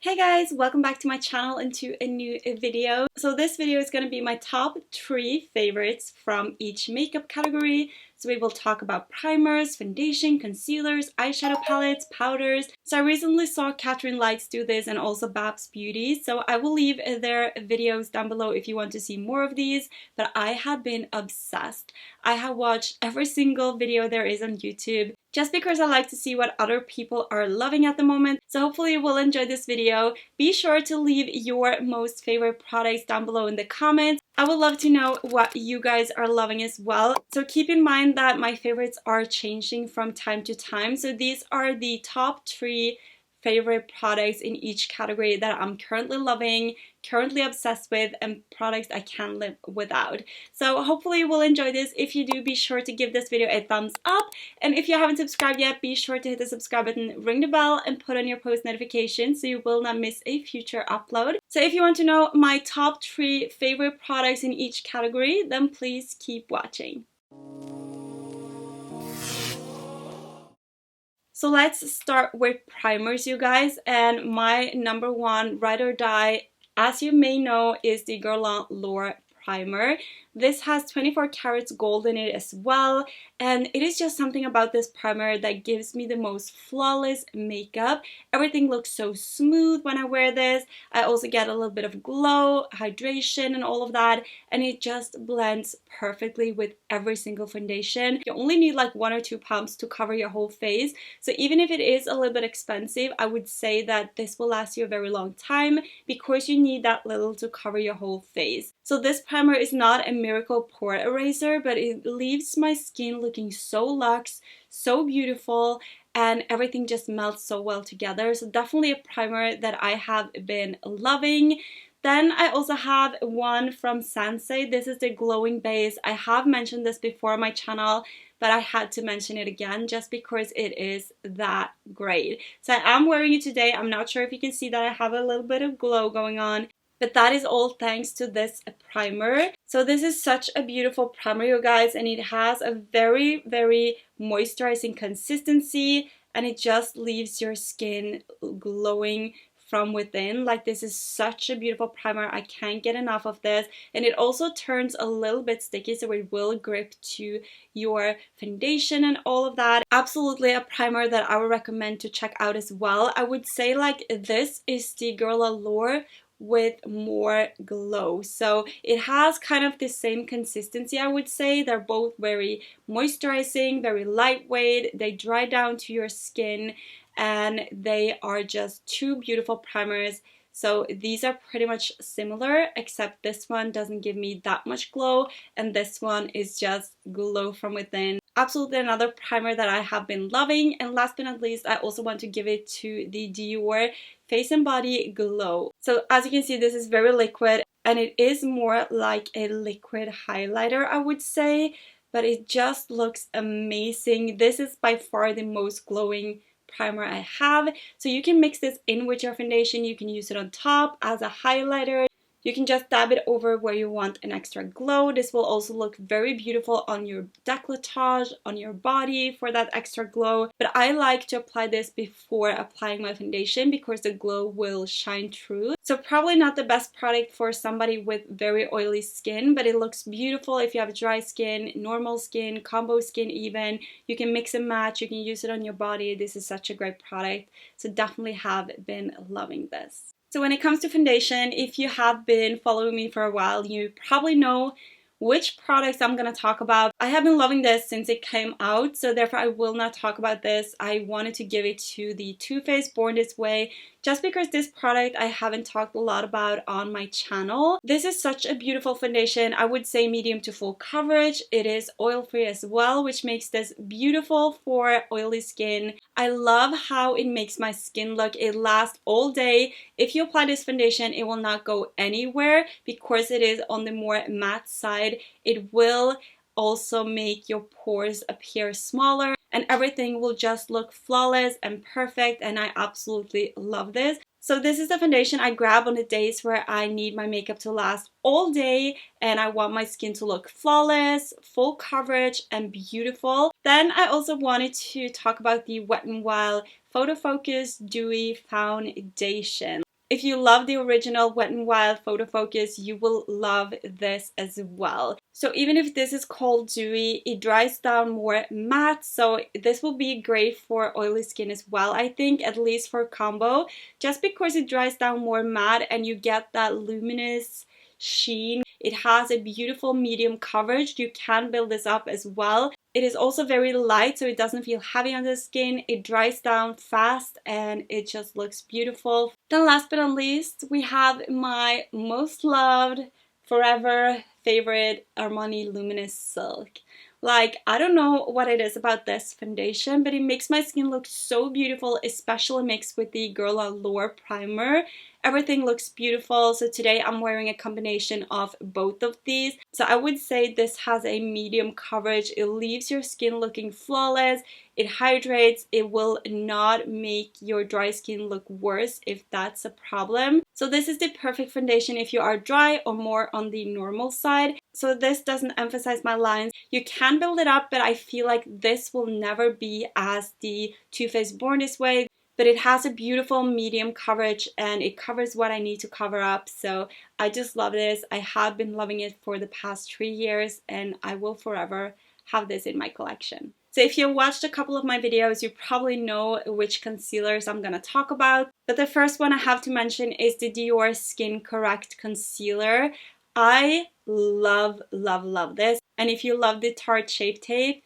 Hey guys, welcome back to my channel and to a new video. So this video is going to be my top 3 favorites from each makeup category. So we will talk about primers, foundation, concealers, eyeshadow palettes, powders. So I recently saw Catherine Lights do this and also Babs Beauty. So I will leave their videos down below if you want to see more of these. But I have been obsessed. I have watched every single video there is on YouTube, just because I like to see what other people are loving at the moment. So hopefully you will enjoy this video. Be sure to leave your most favorite products down below in the comments. I would love to know what you guys are loving as well. So keep in mind that my favorites are changing from time to time. So these are the top 3 favorite products in each category that I'm currently loving, currently obsessed with, and products I can't live without. So hopefully you will enjoy this. If you do, be sure to give this video a thumbs up, and if you haven't subscribed yet, be sure to hit the subscribe button, ring the bell, and put on your post notifications so you will not miss a future upload. So if you want to know my top 3 favorite products in each category, then please keep watching. So let's start with primers, you guys, and my number 1 ride or die, as you may know, is the GUERLAIN primer. This has 24 carats gold in it as well, and it is just something about this primer that gives me the most flawless makeup. Everything looks so smooth when I wear this. I also get a little bit of glow, hydration, and all of that, and it just blends perfectly with every single foundation. You only need like 1 or 2 pumps to cover your whole face, so even if it is a little bit expensive, I would say that this will last you a very long time because you need that little to cover your whole face. So this primer is not a miracle pore eraser, but it leaves my skin looking so luxe, so beautiful, and everything just melts so well together. So definitely a primer that I have been loving. Then I also have one from SENSAI. This is the glowing base. I have mentioned this before on my channel, but I had to mention it again just because it is that great. So I am wearing it today. I'm not sure if you can see that I have a little bit of glow going on, but that is all thanks to this primer. So this is such a beautiful primer, you guys, and it has a very, very moisturizing consistency, and it just leaves your skin glowing from within. Like, this is such a beautiful primer. I can't get enough of this, and it also turns a little bit sticky, so it will grip to your foundation and all of that. Absolutely a primer that I would recommend to check out as well. I would say like this is the GUERLAIN with more glow. So it has kind of the same consistency, I would say. They're both very moisturizing, very lightweight. They dry down to your skin, and they are just 2 beautiful primers. So these are pretty much similar, except this one doesn't give me that much glow, and this one is just glow from within. Absolutely another primer that I have been loving. And last but not least, I also want to give it to the DIOR Face and Body Glow. So as you can see, this is very liquid, and it is more like a liquid highlighter, I would say, but it just looks amazing. This is by far the most glowing primer I have. So you can mix this in with your foundation. You can use it on top as a highlighter. You can just dab it over where you want an extra glow. This will also look very beautiful on your décolletage, on your body for that extra glow. But I like to apply this before applying my foundation because the glow will shine through. So probably not the best product for somebody with very oily skin, but it looks beautiful if you have dry skin, normal skin, combo skin even. You can mix and match, you can use it on your body. This is such a great product. So definitely have been loving this. So when it comes to foundation, if you have been following me for a while, you probably know which products I'm going to talk about. I have been loving this since it came out, so therefore I will not talk about this. I wanted to give it to the Too Faced Born This Way, just because this product I haven't talked a lot about on my channel. This is such a beautiful foundation. I would say medium to full coverage. It is oil-free as well, which makes this beautiful for oily skin. I love how it makes my skin look. It lasts all day. If you apply this foundation, it will not go anywhere because it is on the more matte side. It will also make your pores appear smaller, and everything will just look flawless and perfect, and I absolutely love this. So this is the foundation I grab on the days where I need my makeup to last all day and I want my skin to look flawless, full coverage, and beautiful. Then I also wanted to talk about the Wet n Wild PHOTOFOCUS Dewy Foundation. If you love the original Wet n Wild Photo Focus, you will love this as well. So even if this is called dewy, it dries down more matte, so this will be great for oily skin as well, I think, at least for combo, just because it dries down more matte and you get that luminous sheen. It has a beautiful medium coverage. You can build this up as well. It is also very light, so it doesn't feel heavy on the skin. It dries down fast and it just looks beautiful. Then last but not least, we have my most loved, forever favorite Armani Luminous Silk. Like, I don't know what it is about this foundation, but it makes my skin look so beautiful, especially mixed with the Guerlain Lure primer. Everything looks beautiful, so today I'm wearing a combination of both of these. So I would say this has a medium coverage. It leaves your skin looking flawless. It hydrates. It will not make your dry skin look worse if that's a problem. So this is the perfect foundation if you are dry or more on the normal side. So this doesn't emphasize my lines. You can build it up, but I feel like this will never be as the Too Faced Born This Way. But it has a beautiful medium coverage and it covers what I need to cover up. So I just love this. I have been loving it for the past 3 years and I will forever have this in my collection. So if you watched a couple of my videos, you probably know which concealers I'm gonna talk about. But the first one I have to mention is the Dior Skin Correct Concealer. I love, love, love this. And if you love the Tarte Shape Tape,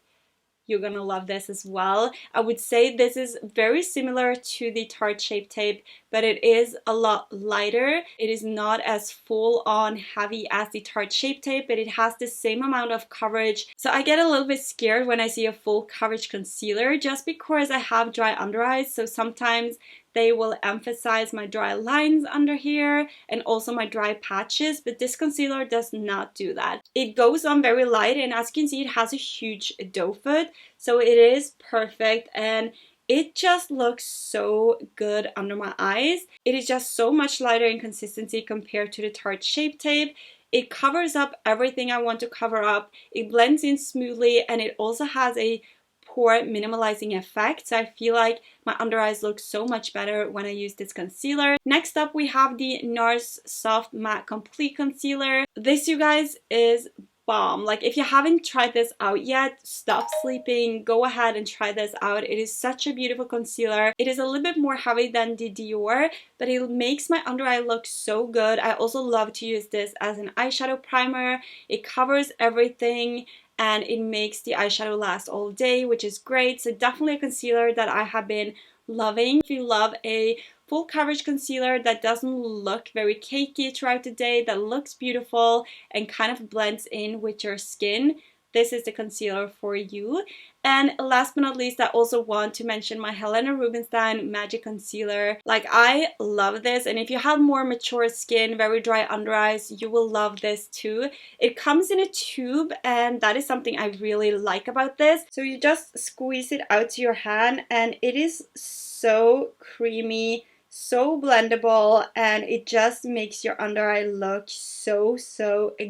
you're gonna love this as well. I would say this is very similar to the Tarte Shape Tape, but it is a lot lighter. It is not as full on heavy as the Tarte Shape Tape, but it has the same amount of coverage. So I get a little bit scared when I see a full coverage concealer just because I have dry under eyes, so sometimes they will emphasize my dry lines under here and also my dry patches, but this concealer does not do that. It goes on very light and as you can see it has a huge doe foot, so it is perfect and it just looks so good under my eyes. It is just so much lighter in consistency compared to the Tarte Shape Tape. It covers up everything I want to cover up. It blends in smoothly and it also has a pore minimalizing effect, so I feel like my under eyes look so much better when I use this concealer. Next up we have the NARS Soft Matte Complete Concealer. This, you guys, is bomb. Like, if you haven't tried this out yet, stop sleeping, go ahead and try this out. It is such a beautiful concealer. It is a little bit more heavy than the DIOR, but it makes my under eye look so good. I also love to use this as an eyeshadow primer. It covers everything and it makes the eyeshadow last all day, which is great. So definitely a concealer that I have been loving. If you love a full coverage concealer that doesn't look very cakey throughout the day, that looks beautiful and kind of blends in with your skin, this is the concealer for you. And last but not least, I also want to mention my HELENA Rubinstein Magic Concealer. Like, I love this, and if you have more mature skin, very dry under eyes, you will love this too. It comes in a tube, and that is something I really like about this. So you just squeeze it out to your hand, and it is so creamy, so blendable, and it just makes your under eye look so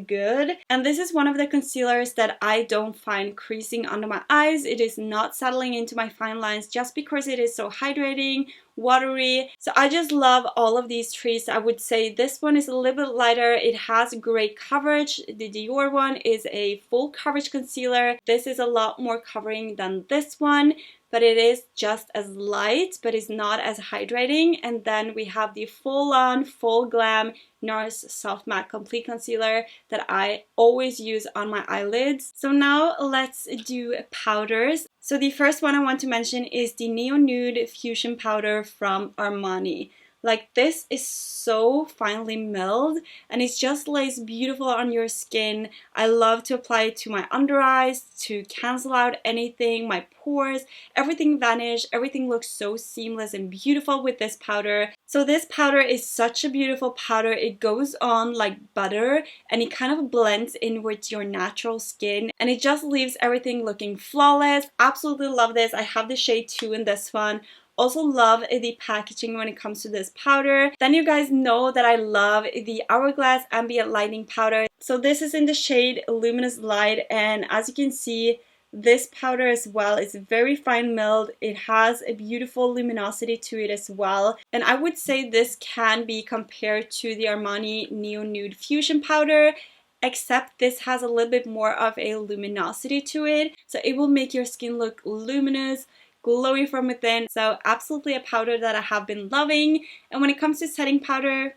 good. And this is one of the concealers that I don't find creasing under my eyes. It is not settling into my fine lines just because it is so hydrating, watery. So I just love all of these trees. I would say this one is a little bit lighter. It has great coverage. The Dior one is a full coverage concealer. This is a lot more covering than this one, but it is just as light, but it's not as hydrating. And then we have the full-on, full glam NARS Soft Matte Complete Concealer that I always use on my eyelids. So now let's do powders. So the first one I want to mention is the Neo Nude Fusion Powder from Armani. Like, this is so finely milled and it just lays beautiful on your skin. I love to apply it to my under eyes to cancel out anything, my pores, everything vanish, everything looks so seamless and beautiful with this powder. So this powder is such a beautiful powder. It goes on like butter and it kind of blends in with your natural skin and it just leaves everything looking flawless. Absolutely love this. I have the shade 2 in this one. Also love the packaging when it comes to this powder. Then you guys know that I love the Hourglass Ambient Lighting Powder. So this is in the shade Luminous Light, and as you can see, This powder as well is very fine milled. It has a beautiful luminosity to it as well. And I would say this can be compared to the Armani Neo Nude Fusion powder, except this has a little bit more of a luminosity to it. So it will make your skin look luminous, glowy from within. So absolutely a powder that I have been loving. And when it comes to setting powder,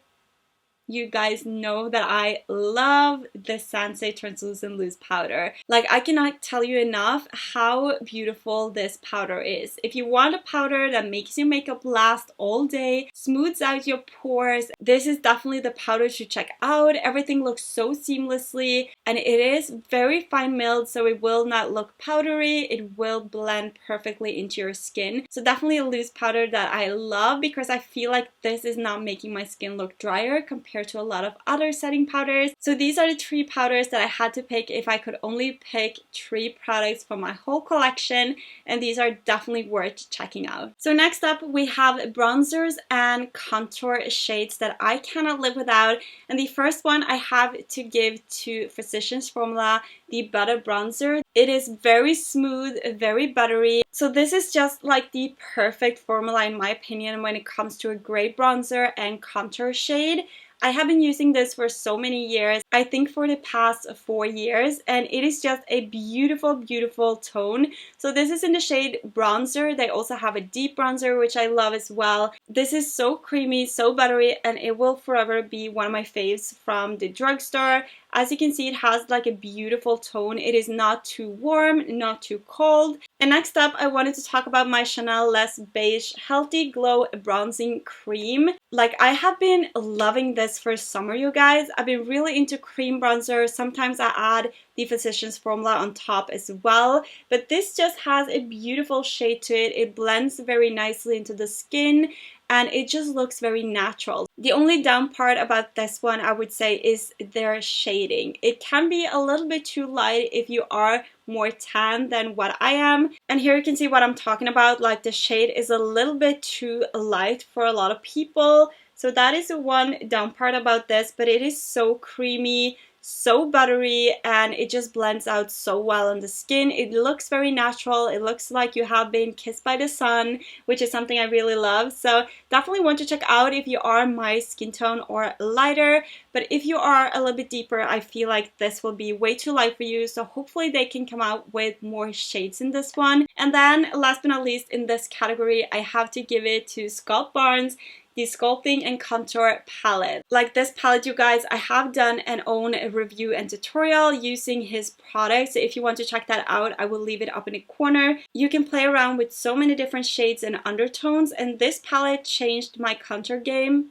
you guys know that I love the SENSAI Translucent Loose Powder. Like, I cannot tell you enough how beautiful this powder is. If you want a powder that makes your makeup last all day, smooths out your pores, this is definitely the powder to check out. Everything looks so seamlessly, and it is very fine milled, so it will not look powdery. It will blend perfectly into your skin. So definitely a loose powder that I love, because I feel like this is not making my skin look drier compared to a lot of other setting powders. So these are the 3 powders that I had to pick if I could only pick 3 products from my whole collection, and these are definitely worth checking out. So next up we have bronzers and contour shades that I cannot live without, and the first one I have to give to Physicians Formula, the Butter Bronzer. It is very smooth, very buttery. So this is just like the perfect formula in my opinion when it comes to a great bronzer and contour shade. I have been using this for so many years, I think for the past 4 years, and it is just a beautiful, beautiful tone. So this is in the shade Bronzer. They also have a deep bronzer, which I love as well. This is so creamy, so buttery, and it will forever be one of my faves from the drugstore. As you can see, it has like a beautiful tone. It is not too warm, not too cold. And next up, I wanted to talk about my Chanel Les Beige Healthy Glow Bronzing Cream. Like, I have been loving this for summer, you guys. I've been really into cream bronzer. Sometimes I add the Physicians Formula on top as well. But this just has a beautiful shade to it. It blends very nicely into the skin, and it just looks very natural. The only down part about this one, I would say, is their shading. It can be a little bit too light if you are more tan than what I am. And here you can see what I'm talking about. Like, the shade is a little bit too light for a lot of people. So that is the one down part about this, but it is so creamy, so buttery, and it just blends out so well on the skin. It looks very natural. It looks like you have been kissed by the sun, which is something I really love. So definitely want to check out if you are my skin tone or lighter. But if you are a little bit deeper, I feel like this will be way too light for you. So hopefully they can come out with more shades in this one. And then last but not least in this category, I have to give it to Scott Barnes, the Sculpting and Contour Palette. Like, this palette, you guys, I have done an own review and tutorial using his products. So if you want to check that out, I will leave it up in the corner. You can play around with so many different shades and undertones, and this palette changed my contour game.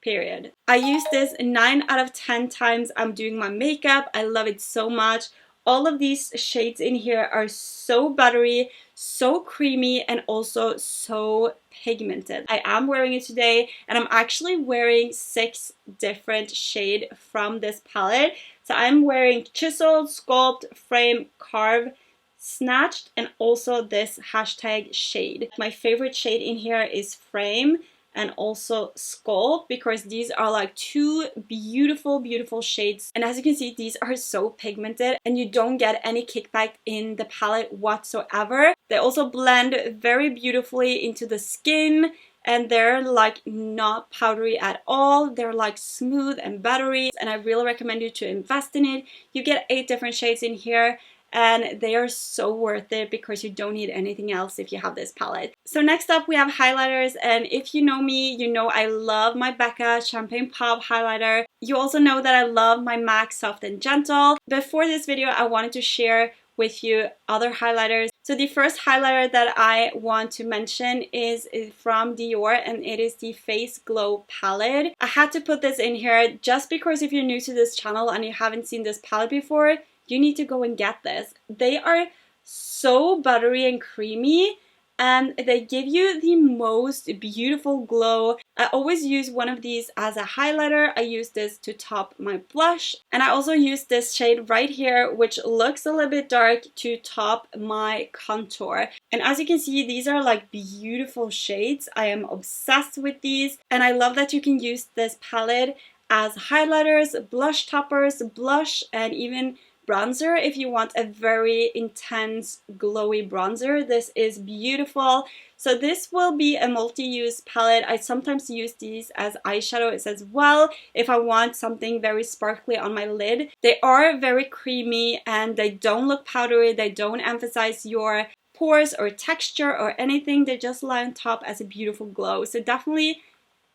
Period. I use this 9 out of 10 times I'm doing my makeup. I love it so much. All of these shades in here are so buttery, so creamy, and also so pigmented. I am wearing it today, and I'm actually wearing 6 different shades from this palette. So I'm wearing Chisel, Sculpt, Frame, Carve, Snatched, and also this hashtag shade. My favorite shade in here is Frame and also Sculpt, because these are like 2 beautiful, beautiful shades. And as you can see, these are so pigmented and you don't get any kickback in the palette whatsoever. They also blend very beautifully into the skin, and they're like not powdery at all. They're like smooth and buttery, and I really recommend you to invest in it. You get 8 different shades in here, and they are so worth it because you don't need anything else if you have this palette. So next up we have highlighters, and if you know me, you know I love my Becca Champagne Pop highlighter. You also know that I love my MAC Soft and Gentle. Before this video, I wanted to share with you other highlighters. So the first highlighter that I want to mention is from DIOR, and it is the Face Glow palette. I had to put this in here just because if you're new to this channel and you haven't seen this palette before, you need to go and get this. They are so buttery and creamy, and they give you the most beautiful glow. I always use one of these as a highlighter. I use this to top my blush, and I also use this shade right here, which looks a little bit dark, to top my contour. And as you can see, these are like beautiful shades. I am obsessed with these, and I love that you can use this palette as highlighters, blush toppers, blush, and even bronzer if you want a very intense glowy bronzer. This is beautiful. So this will be a multi-use palette. I sometimes use these as eyeshadows as well if I want something very sparkly on my lid. They are very creamy and they don't look powdery. They don't emphasize your pores or texture or anything. They just lie on top as a beautiful glow. So definitely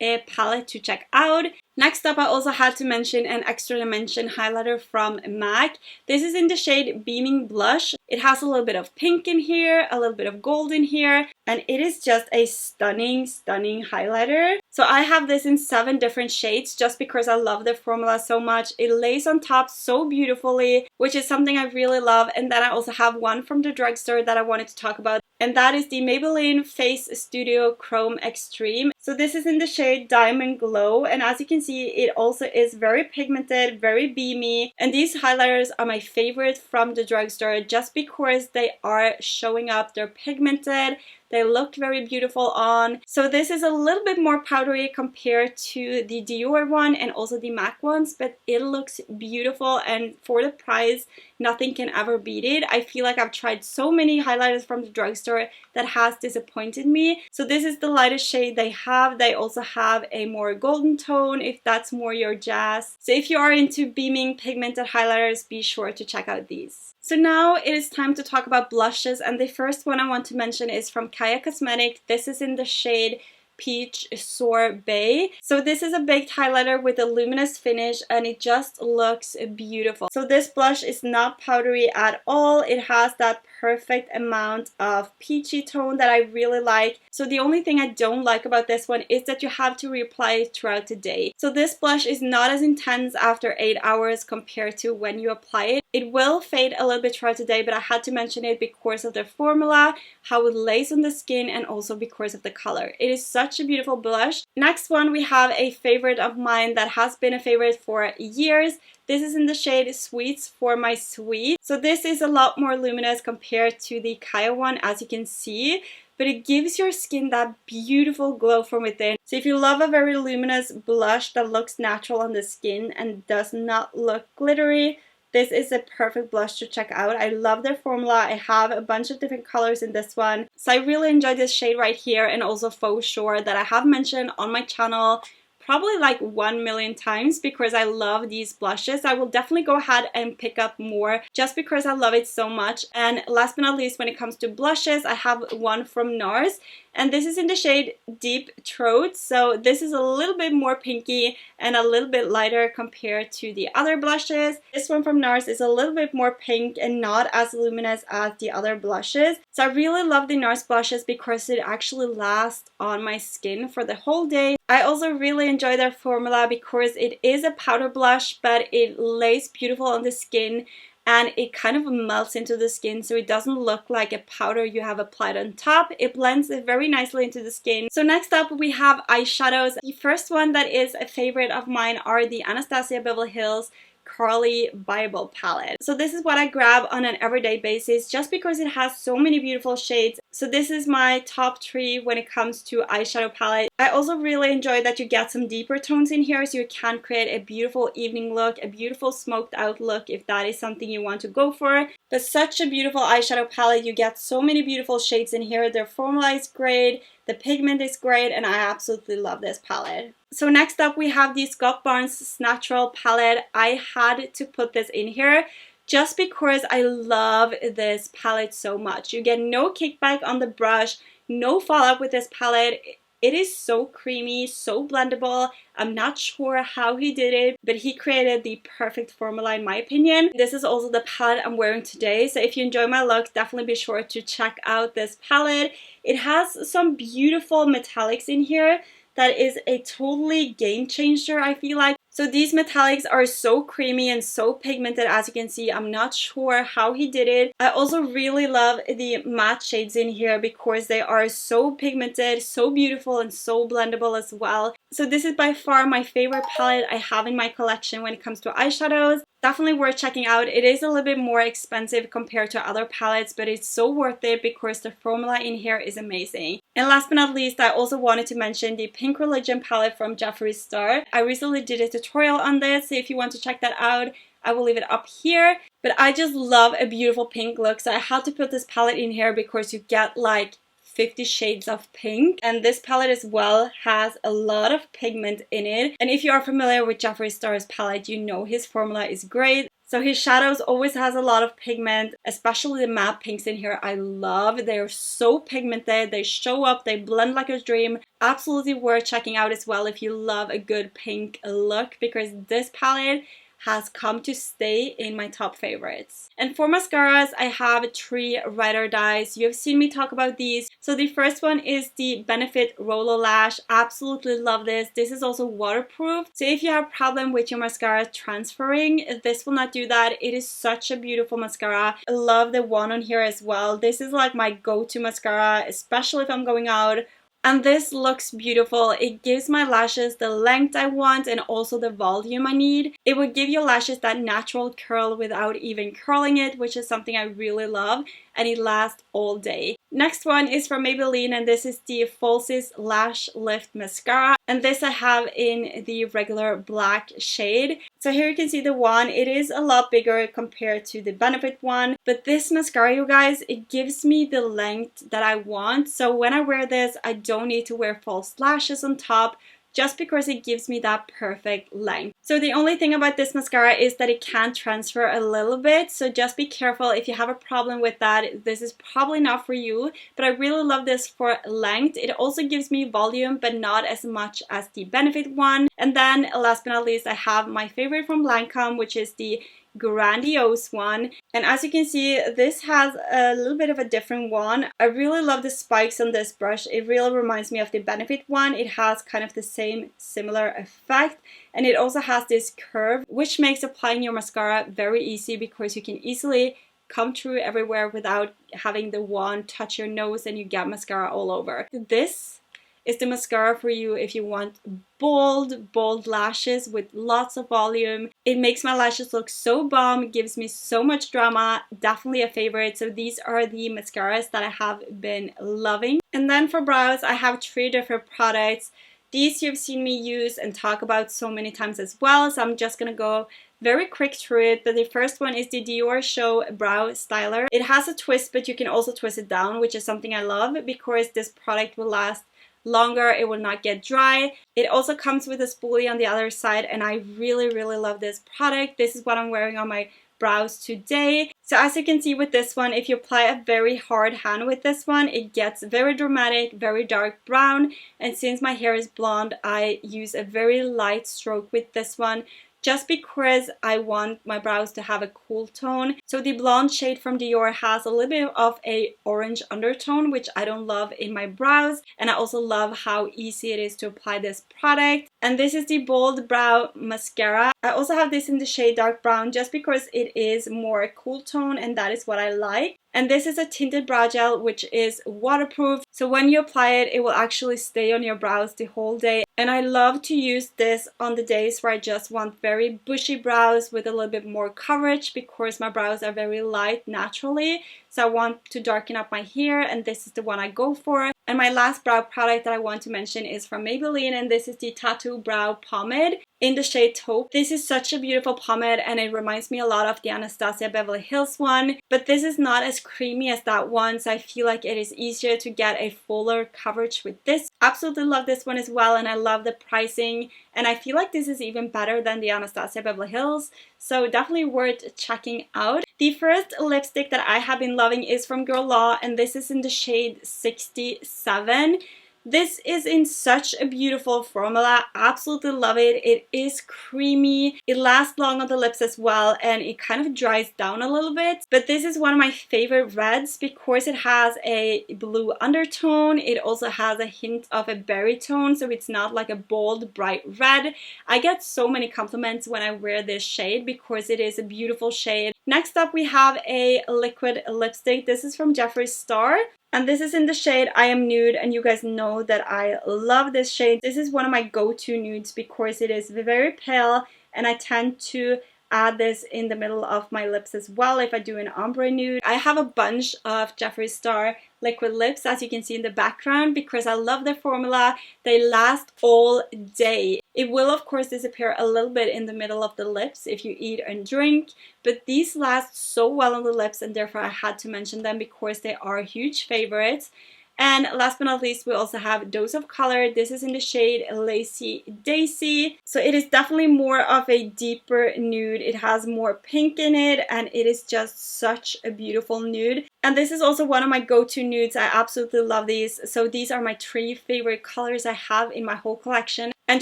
a palette to check out. Next up, I also had to mention an extra dimension highlighter from MAC. This is in the shade Beaming Blush. It has a little bit of pink in here, a little bit of gold in here, and it is just a stunning, stunning highlighter. So I have this in 7 different shades just because I love the formula so much. It lays on top so beautifully, which is something I really love. And then I also have one from the drugstore that I wanted to talk about, and that is the Maybelline Face Studio Chrome Extreme. So this is in the shade Diamond Glow, and as you can see, it also is very pigmented, very beamy, and these highlighters are my favorite from the drugstore just because they are showing up, they're pigmented, they look very beautiful on. So this is a little bit more powdery compared to the Dior one and also the MAC ones, but it looks beautiful, and for the price, nothing can ever beat it. I feel like I've tried so many highlighters from the drugstore that has disappointed me. So this is the lightest shade they have. They also have a more golden tone if that's more your jazz. So if you are into beaming pigmented highlighters, be sure to check out these. So now it is time to talk about blushes, and the first one I want to mention is from CAIA Cosmetics. This is in the shade Peach Sorbet. So this is a baked highlighter with a luminous finish, and it just looks beautiful. So this blush is not powdery at all. It has that perfect amount of peachy tone that I really like. So the only thing I don't like about this one is that you have to reapply it throughout the day. So this blush is not as intense after 8 hours compared to when you apply it. It will fade a little bit throughout the day, but I had to mention it because of the formula, how it lays on the skin, and also because of the color. It is such a beautiful blush. Next one, we have a favorite of mine that has been a favorite for years. This is in the shade Sweets for My Sweet. So this is a lot more luminous compared to the CAIA one, as you can see, but it gives your skin that beautiful glow from within. So if you love a very luminous blush that looks natural on the skin and does not look glittery, this is a perfect blush to check out. I love their formula. I have a bunch of different colors in this one. So I really enjoy this shade right here, and also Faux Sure that I have mentioned on my channel probably like 1 million times because I love these blushes. I will definitely go ahead and pick up more just because I love it so much. And last but not least, when it comes to blushes, I have one from NARS, and this is in the shade Deep Throat. So this is a little bit more pinky and a little bit lighter compared to the other blushes. This one from NARS is a little bit more pink and not as luminous as the other blushes. So I really love the NARS blushes because it actually lasts on my skin for the whole day. I also really enjoy their formula because it is a powder blush, but it lays beautiful on the skin and it kind of melts into the skin, so it doesn't look like a powder you have applied on top. It blends very nicely into the skin. So next up, we have eyeshadows. The first one that is a favorite of mine are the Anastasia Beverly Hills Carly Bible palette. So this is what I grab on an everyday basis just because it has so many beautiful shades. So this is my top 3 when it comes to eyeshadow palette. I also really enjoy that you get some deeper tones in here so you can create a beautiful evening look, a beautiful smoked out look if that is something you want to go for. But such a beautiful eyeshadow palette. You get so many beautiful shades in here. Their formula is great, the pigment is great, and I absolutely love this palette. So next up, we have the Scott Barnes Natural palette. I had to put this in here just because I love this palette so much. You get no kickback on the brush, no fallout with this palette. It is so creamy, so blendable. I'm not sure how he did it, but he created the perfect formula in my opinion. This is also the palette I'm wearing today, so if you enjoy my look, definitely be sure to check out this palette. It has some beautiful metallics in here that is a totally game changer, I feel like. So these metallics are so creamy and so pigmented, as you can see. I'm not sure how he did it. I also really love the matte shades in here because they are so pigmented, so beautiful, and so blendable as well. So this is by far my favorite palette I have in my collection when it comes to eyeshadows. Definitely worth checking out. It is a little bit more expensive compared to other palettes, but it's so worth it because the formula in here is amazing. And last but not least, I also wanted to mention the Pink Religion palette from Jeffree Star. I recently did a tutorial on this, so if you want to check that out, I will leave it up here. But I just love a beautiful pink look, so I had to put this palette in here because you get like 50 shades of pink, and this palette as well has a lot of pigment in it. And if you are familiar with Jeffree Star's palette, you know his formula is great. So his shadows always has a lot of pigment, especially the matte pinks in here. I love. They're so pigmented. They show up. They blend like a dream. Absolutely worth checking out as well if you love a good pink look, because this palette has come to stay in my top favorites. And for mascaras, I have 3 ride or dies. You have seen me talk about these. So the first one is the Benefit Rolo Lash. Absolutely love this. This is also waterproof. So if you have a problem with your mascara transferring, this will not do that. It is such a beautiful mascara. I love the one on here as well. This is like my go-to mascara, especially if I'm going out. And this looks beautiful. It gives my lashes the length I want and also the volume I need. It would give your lashes that natural curl without even curling it, which is something I really love, and it lasts all day. Next one is from Maybelline, and this is the Falsies Lash Lift Mascara. And this I have in the regular black shade. So here you can see the one. It is a lot bigger compared to the Benefit one. But this mascara, you guys, it gives me the length that I want. So when I wear this, I don't need to wear false lashes on top, just because it gives me that perfect length. So the only thing about this mascara is that it can transfer a little bit, so just be careful if you have a problem with that. This is probably not for you, but I really love this for length. It also gives me volume, but not as much as the Benefit one. And then last but not least, I have my favorite from Lancome, which is the Grandiose one. And as you can see, this has a little bit of a different one. I really love the spikes on this brush. It really reminds me of the Benefit one. It has kind of the same similar effect, and it also has this curve, which makes applying your mascara very easy because you can easily come through everywhere without having the wand touch your nose and you get mascara all over. This is the mascara for you if you want bold lashes with lots of volume. It makes my lashes look so bomb, gives me so much drama. Definitely a favorite. So these are the mascaras that I have been loving. And then for brows, I have 3 different products. These you've seen me use and talk about so many times as well, so I'm just gonna go very quick through it. But the first one is the DIORSHOW Brow Styler. It has a twist, but you can also twist it down, which is something I love because this product will last longer. It will not get dry. It also comes with a spoolie on the other side, and I really love this product. This is what I'm wearing on my brows today. So as you can see with this one, if you apply a very hard hand with this one, it gets very dramatic, very dark brown. And since my hair is blonde, I use a very light stroke with this one, just because I want my brows to have a cool tone. So the blonde shade from Dior has a little bit of a orange undertone, which I don't love in my brows. And I also love how easy it is to apply this product. And this is the Bold Brow Mascara. I also have this in the shade dark brown just because it is more cool tone, and that is what I like. And this is a tinted brow gel, which is waterproof. So when you apply it, it will actually stay on your brows the whole day. And I love to use this on the days where I just want very bushy brows with a little bit more coverage, because my brows are very light naturally. So I want to darken up my hair, and this is the one I go for. And my last brow product that I want to mention is from Maybelline, and this is the Tattoo Brow Pomade in the shade Taupe. This is such a beautiful pomade, and it reminds me a lot of the Anastasia Beverly Hills one, but this is not as creamy as that one, so I feel like it is easier to get a fuller coverage with this. Absolutely love this one as well, and I love the pricing, and I feel like this is even better than the Anastasia Beverly Hills, so definitely worth checking out. The first lipstick that I have been loving is from GUERLAIN, and this is in the shade 67. This is in such a beautiful formula. Absolutely love it. It is creamy. It lasts long on the lips as well, and it kind of dries down a little bit. But this is one of my favorite reds because it has a blue undertone. It also has a hint of a berry tone, so it's not like a bold, bright red. I get so many compliments when I wear this shade because it is a beautiful shade. Next up, we have a liquid lipstick. This is from Jeffree Star. And this is in the shade I Am Nude, and you guys know that I love this shade. This is one of my go-to nudes because it is very pale, and I tend to add this in the middle of my lips as well if I do an ombre nude. I have a bunch of Jeffree Star liquid lips, as you can see in the background, because I love the formula. They last all day. It will of course disappear a little bit in the middle of the lips if you eat and drink, but these last so well on the lips, and therefore I had to mention them because they are huge favorites. And last but not least, we also have Dose of Color. This is in the shade Lazy Daisy. So it is definitely more of a deeper nude. It has more pink in it, and it is just such a beautiful nude. And this is also one of my go-to nudes. I absolutely love these. So these are my 3 favorite colors I have in my whole collection. And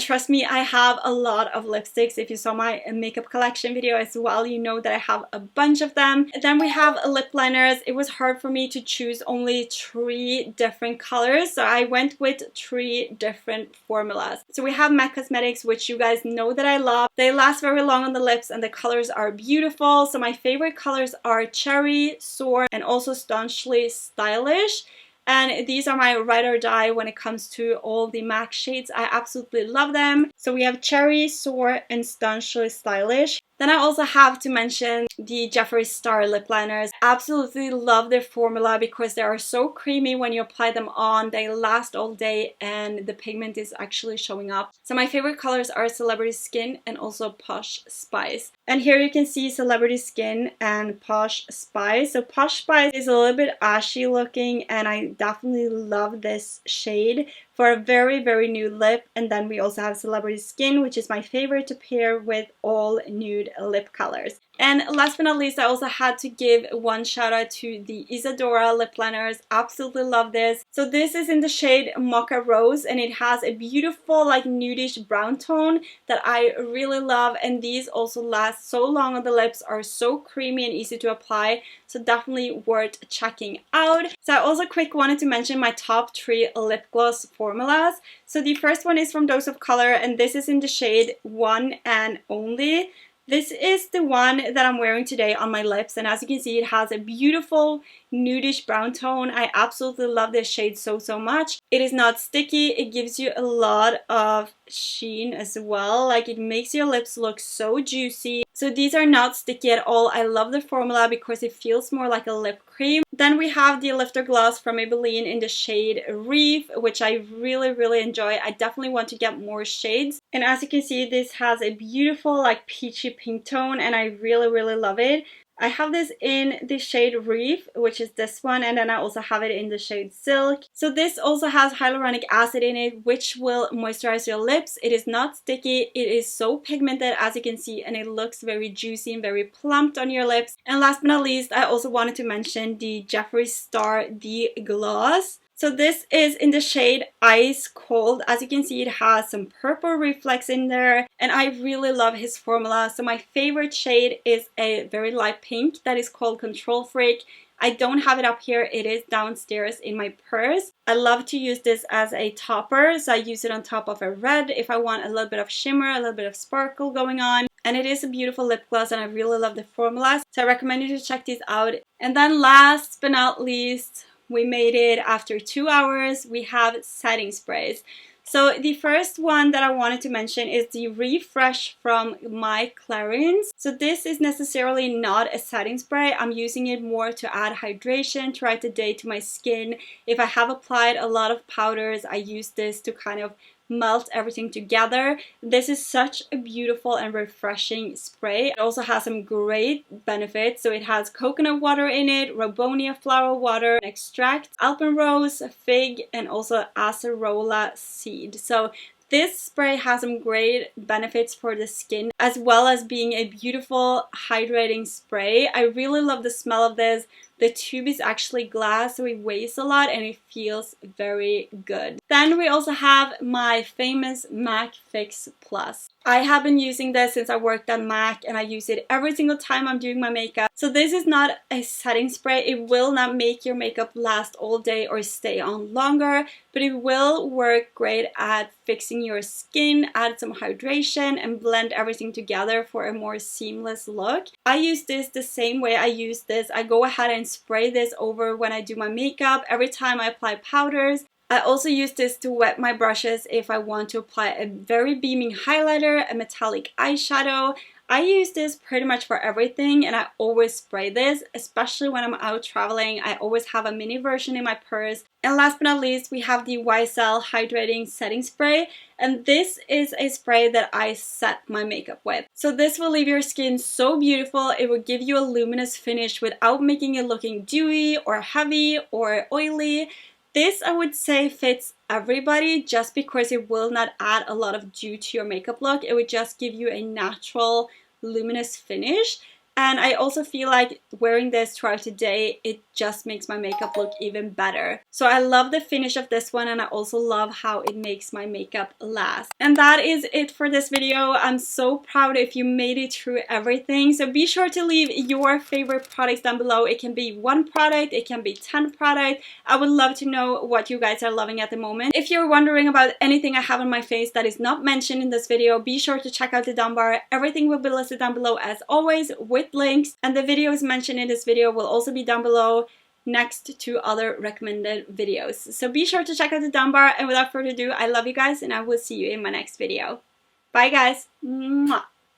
trust me, I have a lot of lipsticks. If you saw my makeup collection video as well, you know that I have a bunch of them. And then we have lip liners. It was hard for me to choose only 3 different colors, so I went with 3 different formulas. So we have MAC Cosmetics, which you guys know that I love. They last very long on the lips and the colors are beautiful. So my favorite colors are Cherry, Soar, and also Staunchly Stylish. And these are my ride or die when it comes to all the MAC shades. I absolutely love them. So we have Cherry, Soar, and Staunchly Stylish. Then I also have to mention the Jeffree Star lip liners. Absolutely love their formula because they are so creamy when you apply them on. They last all day and the pigment is actually showing up. So my favorite colors are Celebrity Skin and also Posh Spice. And here you can see Celebrity Skin and Posh Spice. So Posh Spice is a little bit ashy looking, and I definitely love this shade for a very, very nude lip. And then we also have Celebrity Skin, which is my favorite to pair with all nude lip colors. And last but not least, I also had to give one shout out to the ISADORA lip liners. Absolutely love this. So this is in the shade Mocca Rose, and it has a beautiful like nudish brown tone that I really love. And these also last so long on the lips, are so creamy and easy to apply. So definitely worth checking out. So I also quick wanted to mention my top 3 lip gloss formulas. So the first one is from Dose of Color, and this is in the shade One and Only. This is the one that I'm wearing today on my lips, and as you can see, it has a beautiful nudish brown tone. I absolutely love this shade so much. It is not sticky. It gives you a lot of sheen as well. Like, it makes your lips look so juicy. So these are not sticky at all. I love the formula because it feels more like a lip cream. Then we have the Lifter Gloss from Maybelline in the shade Reef, which I really enjoy. I definitely want to get more shades. And as you can see, this has a beautiful like peachy pink tone, and I really love it. I have this in the shade Reef, which is this one, and then I also have it in the shade Silk. So this also has hyaluronic acid in it, which will moisturize your lips. It is not sticky. It is so pigmented, as you can see, and it looks very juicy and very plumped on your lips. And last but not least, I also wanted to mention the Jeffree Star The Gloss. So this is in the shade Ice Cold. As you can see, it has some purple reflex in there, and I really love his formula. So my favorite shade is a very light pink that is called Control Freak. I don't have it up here. It is downstairs in my purse. I love to use this as a topper, so I use it on top of a red if I want a little bit of shimmer, a little bit of sparkle going on. And it is a beautiful lip gloss, and I really love the formula, so I recommend you to check these out. And then last but not least, we made it after 2 hours. We have setting sprays. So the first one that I wanted to mention is the Refresh from my CLARINS. So this is necessarily not a setting spray. I'm using it more to add hydration throughout the day to my skin. If I have applied a lot of powders, I use this to kind of melt everything together. This is such a beautiful and refreshing spray. It also has some great benefits. So it has coconut water in it, Robonia flower water, extract, alpenrose, fig, and also acerola seed. So this spray has some great benefits for the skin, as well as being a beautiful hydrating spray. I really love the smell of this. The tube is actually glass, so it weighs a lot and it feels very good. Then we also have my famous MAC Fix Plus. I have been using this since I worked at MAC, and I use it every single time I'm doing my makeup. So this is not a setting spray. It will not make your makeup last all day or stay on longer, but it will work great at fixing your skin, add some hydration, and blend everything together for a more seamless look. I use this the same way I use this. I go ahead and spray this over when I do my makeup, every time I apply powders. I also use this to wet my brushes if I want to apply a very beaming highlighter, a metallic eyeshadow. I use this pretty much for everything, and I always spray this, especially when I'm out traveling. I always have a mini version in my purse. And last but not least, we have the YSL Hydrating Setting Spray, and this is a spray that I set my makeup with. So this will leave your skin so beautiful. It will give you a luminous finish without making it looking dewy or heavy or oily. This, I would say, fits everybody just because it will not add a lot of dew to your makeup look. It would just give you a natural luminous finish. And I also feel like wearing this throughout the day, it just makes my makeup look even better. So I love the finish of this one, and I also love how it makes my makeup last. And that is it for this video. I'm so proud if you made it through everything. So be sure to leave your favorite products down below. It can be 1 product, it can be 10 products. I would love to know what you guys are loving at the moment. If you're wondering about anything I have on my face that is not mentioned in this video, be sure to check out the down bar. Everything will be listed down below as always with links, and the videos mentioned in this video will also be down below next to other recommended videos. So be sure to check out the down bar, and without further ado, I love you guys, and I will see you in my next video. Bye guys! Mwah.